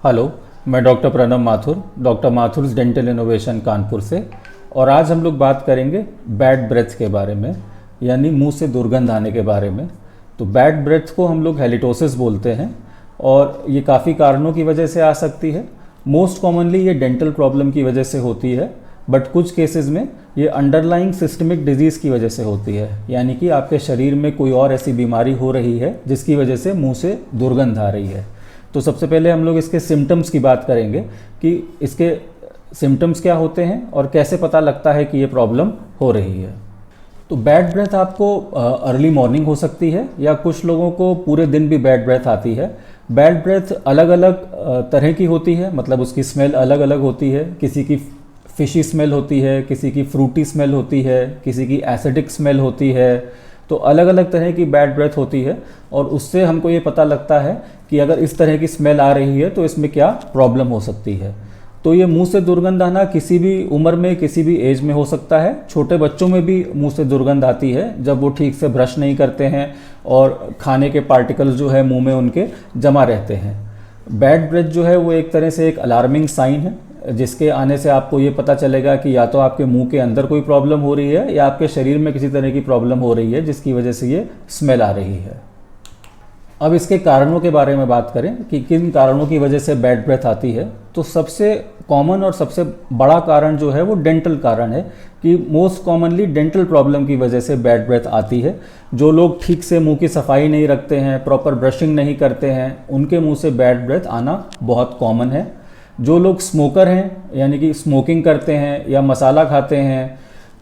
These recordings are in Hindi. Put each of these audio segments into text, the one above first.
हेलो, मैं doctor Pranav Mathur, doctor Mathur's dental innovation Kanpur से। और आज हम लोग बात करेंगे बैड ब्रेथ के बारे में, यानी मुंह से दुर्गंध आने के बारे में। तो बैड ब्रेथ को हम लोग हैलिटोसिस बोलते हैं और ये काफ़ी कारणों की वजह से आ सकती है। मोस्ट कॉमनली ये डेंटल प्रॉब्लम की वजह से होती है, बट कुछ केसेस में ये अंडरलाइंग सिस्टमिक डिजीज़ की वजह से होती है, यानी कि आपके शरीर में कोई और ऐसी बीमारी हो रही है जिसकी वजह से मुंह से दुर्गंध आ रही है। तो सबसे पहले हम लोग इसके सिम्टम्स की बात करेंगे कि इसके सिम्टम्स क्या होते हैं और कैसे पता लगता है कि ये प्रॉब्लम हो रही है। तो बैड ब्रेथ आपको अर्ली मॉर्निंग हो सकती है या कुछ लोगों को पूरे दिन भी बैड ब्रेथ आती है। बैड ब्रेथ अलग अलग तरह की होती है, मतलब उसकी स्मेल अलग अलग होती है। किसी की फिशी स्मेल होती है, किसी की फ्रूटी स्मेल होती है, किसी की एसिडिक स्मेल होती है। तो अलग अलग तरह की बैड ब्रेथ होती है और उससे हमको ये पता लगता है कि अगर इस तरह की स्मेल आ रही है तो इसमें क्या प्रॉब्लम हो सकती है। तो ये मुंह से दुर्गंध आना किसी भी उम्र में, किसी भी एज में हो सकता है। छोटे बच्चों में भी मुंह से दुर्गंध आती है जब वो ठीक से ब्रश नहीं करते हैं और खाने के पार्टिकल्स जो है मुंह में उनके जमा रहते हैं। बैड ब्रेथ जो है वो एक तरह से एक अलार्मिंग साइन है, जिसके आने से आपको ये पता चलेगा कि या तो आपके मुंह के अंदर कोई प्रॉब्लम हो रही है या आपके शरीर में किसी तरह की प्रॉब्लम हो रही है जिसकी वजह से ये स्मेल आ रही है। अब इसके कारणों के बारे में बात करें कि किन कारणों की वजह से बैड ब्रेथ आती है, तो सबसे कॉमन और सबसे बड़ा कारण जो है वो डेंटल कारण है कि मोस्ट कॉमनली डेंटल प्रॉब्लम की वजह से बैड ब्रेथ आती है। जो लोग ठीक से मुंह की सफाई नहीं रखते हैं, प्रॉपर ब्रशिंग नहीं करते हैं, उनके मुंह से बैड ब्रेथ आना बहुत कॉमन है। जो लोग स्मोकर हैं, यानी कि स्मोकिंग करते हैं या मसाला खाते हैं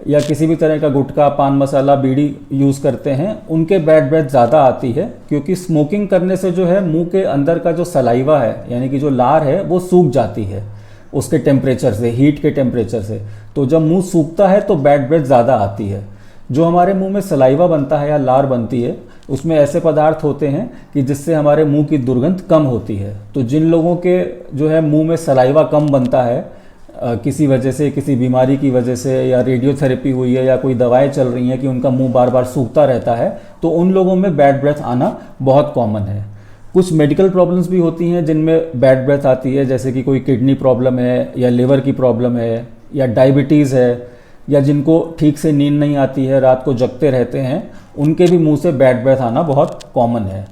या किसी भी तरह का गुटखा, पान मसाला, बीड़ी यूज़ करते हैं, उनके बैड ब्रेथ ज़्यादा आती है। क्योंकि स्मोकिंग करने से जो है मुंह के अंदर का जो सलाइवा है, यानी कि जो लार है, वो सूख जाती है उसके टेम्परेचर से, हीट के टेम्परेचर से। तो जब मुंह सूखता है तो बैड ब्रेथ ज़्यादा आती है। जो हमारे मुंह में सलाइवा बनता है या लार बनती है, उसमें ऐसे पदार्थ होते हैं कि जिससे हमारे मुंह की दुर्गंध कम होती है। तो जिन लोगों के जो है मुंह में सलाइवा कम बनता है किसी वजह से, किसी बीमारी की वजह से, या रेडियोथेरेपी हुई है या कोई दवाएं चल रही हैं कि उनका मुंह बार बार सूखता रहता है, तो उन लोगों में बैड ब्रेथ आना बहुत कॉमन है। कुछ मेडिकल प्रॉब्लम्स भी होती हैं जिनमें बैड ब्रेथ आती है, जैसे कि कोई किडनी प्रॉब्लम है या लिवर की प्रॉब्लम है या डायबिटीज़ है, या जिनको ठीक से नींद नहीं आती है, रात को जगते रहते हैं, उनके भी मुंह से बैड ब्रेथ आना बहुत कॉमन है।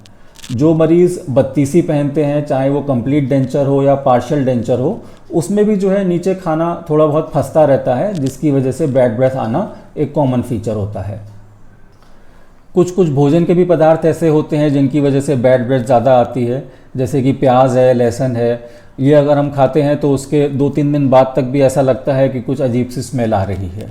जो मरीज़ बत्तीसी पहनते हैं, चाहे वो कंप्लीट डेंचर हो या पार्शियल डेंचर हो, उसमें भी जो है नीचे खाना थोड़ा बहुत फंसता रहता है, जिसकी वजह से बैड ब्रेथ आना एक कॉमन फीचर होता है। कुछ कुछ भोजन के भी पदार्थ ऐसे होते हैं जिनकी वजह से बैड ब्रेथ ज़्यादा आती है, जैसे कि प्याज है, लहसुन है। ये अगर हम खाते हैं तो उसके 2-3 दिन बाद तक भी ऐसा लगता है कि कुछ अजीब सी स्मेल आ रही है।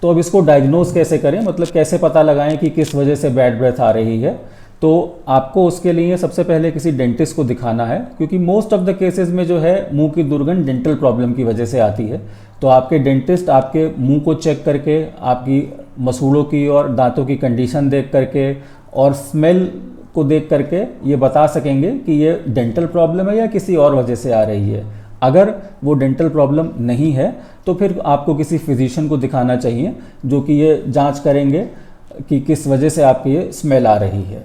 तो अब इसको डायग्नोज कैसे करें, मतलब कैसे पता लगाएं कि किस वजह से बैड ब्रेथ आ रही है। तो आपको उसके लिए सबसे पहले किसी डेंटिस्ट को दिखाना है, क्योंकि मोस्ट ऑफ द केसेस में जो है मुंह की दुर्गंध डेंटल प्रॉब्लम की वजह से आती है। तो आपके डेंटिस्ट आपके मुंह को चेक करके, आपकी मसूड़ों की और दांतों की कंडीशन देख करके और स्मेल को देख करके ये बता सकेंगे कि ये डेंटल प्रॉब्लम है या किसी और वजह से आ रही है। अगर वो डेंटल प्रॉब्लम नहीं है तो फिर आपको किसी फिजिशियन को दिखाना चाहिए, जो कि ये जांच करेंगे कि किस वजह से आपकी ये स्मेल आ रही है।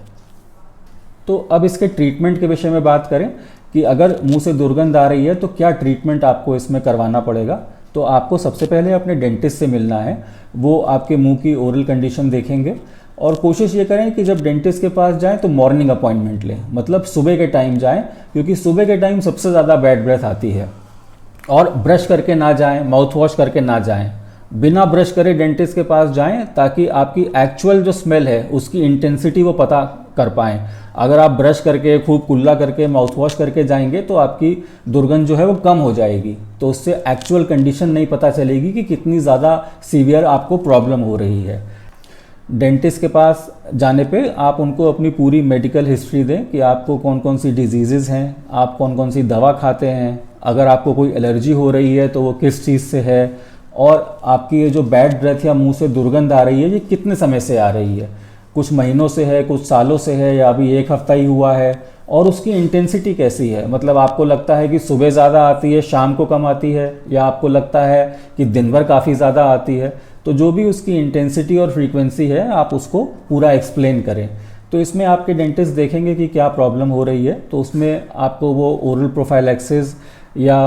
तो अब इसके ट्रीटमेंट के विषय में बात करें कि अगर मुंह से दुर्गंध आ रही है तो क्या ट्रीटमेंट आपको इसमें करवाना पड़ेगा। तो आपको सबसे पहले अपने डेंटिस्ट से मिलना है। वो आपके मुंह की ओरल कंडीशन देखेंगे और कोशिश ये करें कि जब डेंटिस्ट के पास जाएं तो मॉर्निंग अपॉइंटमेंट लें, मतलब सुबह के टाइम जाएं, क्योंकि सुबह के टाइम सबसे ज़्यादा बैड ब्रेथ आती है। और ब्रश करके ना जाएं, माउथ वॉश करके ना जाएं, बिना ब्रश करे डेंटिस्ट के पास जाएं, ताकि आपकी एक्चुअल जो स्मेल है उसकी इंटेंसिटी वो पता कर पाएँ। अगर आप ब्रश करके, खूब कुल्ला करके, माउथ वॉश करके जाएंगे तो आपकी दुर्गंध जो है वो कम हो जाएगी। तो उससे एक्चुअल कंडीशन नहीं पता चलेगी कि कितनी ज़्यादा सीवियर आपको प्रॉब्लम हो रही है। डेंटिस्ट के पास जाने पे आप उनको अपनी पूरी मेडिकल हिस्ट्री दें कि आपको कौन कौन सी डिजीज़ेज़ हैं, आप कौन कौन सी दवा खाते हैं, अगर आपको कोई एलर्जी हो रही है तो वो किस चीज़ से है, और आपकी ये जो बैड ब्रेथ या मुंह से दुर्गंध आ रही है ये कितने समय से आ रही है, कुछ महीनों से है, कुछ सालों से है, या अभी 1 हफ्ता ही हुआ है, और उसकी इंटेंसिटी कैसी है। मतलब आपको लगता है कि सुबह ज़्यादा आती है, शाम को कम आती है, या आपको लगता है कि दिन भर काफ़ी ज़्यादा आती है। तो जो भी उसकी इंटेंसिटी और फ्रीक्वेंसी है आप उसको पूरा एक्सप्लेन करें। तो इसमें आपके डेंटिस्ट देखेंगे कि क्या प्रॉब्लम हो रही है, तो उसमें आपको वो ओरल प्रोफाइलैक्सिस या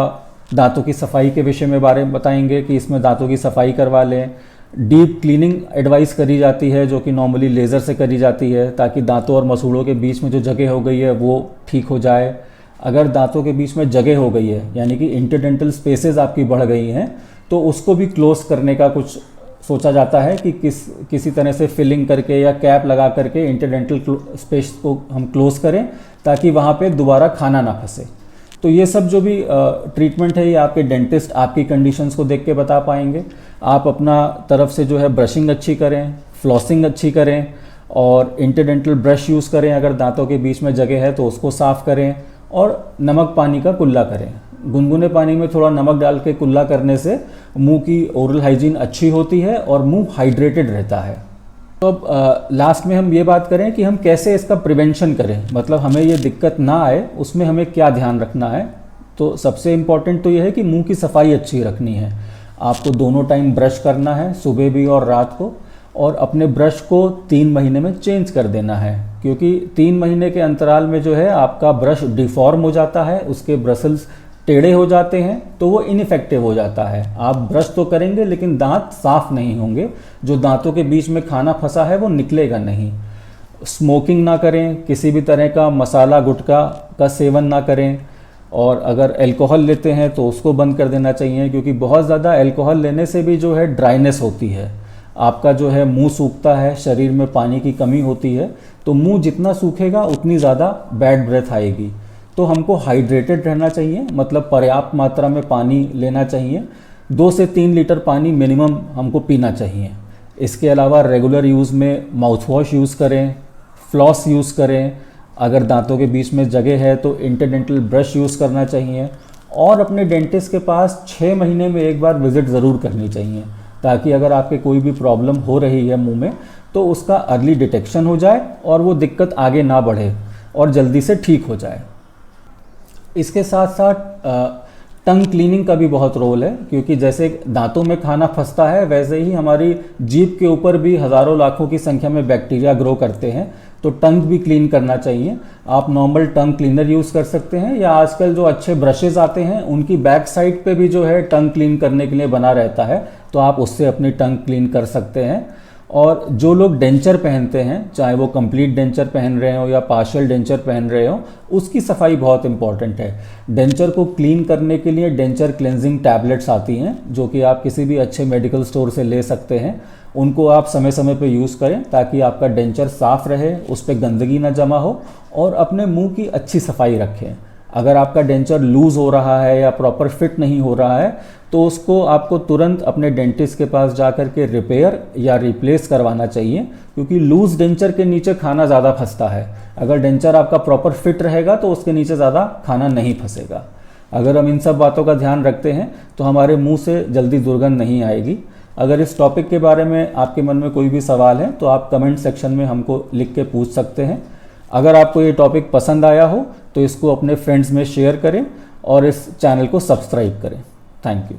दांतों की सफाई के विषय में बारे में बताएंगे कि इसमें दांतों की सफाई करवा लें। डीप क्लीनिंग एडवाइस करी जाती है जो कि नॉर्मली लेज़र से करी जाती है, ताकि दांतों और मसूड़ों के बीच में जो जगह हो गई है वो ठीक हो जाए। अगर दांतों के बीच में जगह हो गई है यानी कि इंटरडेंटल स्पेसेस आपकी बढ़ गई हैं, तो उसको भी क्लोज करने का कुछ सोचा जाता है कि किसी तरह से फिलिंग करके या कैप लगा करके इंटरडेंटल स्पेस को हम क्लोज करें ताकि वहाँ पे दोबारा खाना ना फंसे। तो ये सब जो भी ट्रीटमेंट है ये आपके डेंटिस्ट आपकी कंडीशंस को देख के बता पाएंगे। आप अपना तरफ से जो है ब्रशिंग अच्छी करें, फ्लॉसिंग अच्छी करें और इंटरडेंटल ब्रश यूज़ करें। अगर दांतों के बीच में जगह है तो उसको साफ़ करें और नमक पानी का कुल्ला करें। गुनगुने पानी में थोड़ा नमक डाल के कुल्ला करने से मुंह की ओरल हाइजीन अच्छी होती है और मुंह हाइड्रेटेड रहता है। तो अब लास्ट में हम ये बात करें कि हम कैसे इसका प्रिवेंशन करें, मतलब हमें ये दिक्कत ना आए उसमें हमें क्या ध्यान रखना है। तो सबसे इम्पॉर्टेंट तो ये है कि मुंह की सफाई अच्छी रखनी है। आपको दोनों टाइम ब्रश करना है, सुबह भी और रात को, और अपने ब्रश को 3 महीने में चेंज कर देना है, क्योंकि 3 महीने के अंतराल में जो है आपका ब्रश डिफॉर्म हो जाता है, उसके ब्रसल्स टेढ़े हो जाते हैं, तो वो इनइफेक्टिव हो जाता है। आप ब्रश तो करेंगे लेकिन दांत साफ नहीं होंगे, जो दांतों के बीच में खाना फंसा है वो निकलेगा नहीं। स्मोकिंग ना करें, किसी भी तरह का मसाला गुटखा का सेवन ना करें, और अगर अल्कोहल लेते हैं तो उसको बंद कर देना चाहिए, क्योंकि बहुत ज़्यादा अल्कोहल लेने से भी जो है ड्राइनेस होती है, आपका जो है मुंह सूखता है, शरीर में पानी की कमी होती है, तो मुंह जितना सूखेगा उतनी ज़्यादा बैड ब्रेथ आएगी। तो हमको हाइड्रेटेड रहना चाहिए, मतलब पर्याप्त मात्रा में पानी लेना चाहिए। 2 से 3 लीटर पानी मिनिमम हमको पीना चाहिए। इसके अलावा रेगुलर यूज़ में माउथ वॉश यूज़ करें, फ्लॉस यूज़ करें। अगर दांतों के बीच में जगह है तो इंटरडेंटल ब्रश यूज़ करना चाहिए, और अपने डेंटिस्ट के पास 6 महीने में एक बार विज़िट ज़रूर करनी चाहिए, ताकि अगर आपके कोई भी प्रॉब्लम हो रही है मुंह में तो उसका अर्ली डिटेक्शन हो जाए और वो दिक्कत आगे ना बढ़े और जल्दी से ठीक हो जाए। इसके साथ साथ टंग क्लीनिंग का भी बहुत रोल है, क्योंकि जैसे दांतों में खाना फंसता है वैसे ही हमारी जीभ के ऊपर भी हज़ारों लाखों की संख्या में बैक्टीरिया ग्रो करते हैं, तो टंग भी क्लीन करना चाहिए। आप नॉर्मल टंग क्लीनर यूज़ कर सकते हैं, या आजकल जो अच्छे ब्रशेज़ आते हैं उनकी बैक साइड पे भी जो है टंग क्लीन करने के लिए बना रहता है, तो आप उससे अपनी टंग क्लीन कर सकते हैं। और जो लोग डेंचर पहनते हैं, चाहे वो कंप्लीट डेंचर पहन रहे हो या पार्शियल डेंचर पहन रहे हो, उसकी सफाई बहुत इंपॉर्टेंट है। डेंचर को क्लीन करने के लिए डेंचर क्लेंजिंग टैबलेट्स आती हैं, जो कि आप किसी भी अच्छे मेडिकल स्टोर से ले सकते हैं। उनको आप समय समय पर यूज़ करें ताकि आपका डेंचर साफ़ रहे, उस पर गंदगी ना जमा हो, और अपने मुंह की अच्छी सफाई रखें। अगर आपका डेंचर लूज़ हो रहा है या प्रॉपर फिट नहीं हो रहा है तो उसको आपको तुरंत अपने डेंटिस्ट के पास जा कर के रिपेयर या रिप्लेस करवाना चाहिए, क्योंकि लूज़ डेंचर के नीचे खाना ज़्यादा फंसता है। अगर डेंचर आपका प्रॉपर फिट रहेगा तो उसके नीचे ज़्यादा खाना नहीं फंसेगा। अगर हम इन सब बातों का ध्यान रखते हैं तो हमारे मुंह से जल्दी दुर्गंध नहीं आएगी। अगर इस टॉपिक के बारे में आपके मन में कोई भी सवाल है तो आप कमेंट सेक्शन में हमको लिख के पूछ सकते हैं। अगर आपको ये टॉपिक पसंद आया हो तो इसको अपने फ्रेंड्स में शेयर करें और इस चैनल को सब्सक्राइब करें। Thank you.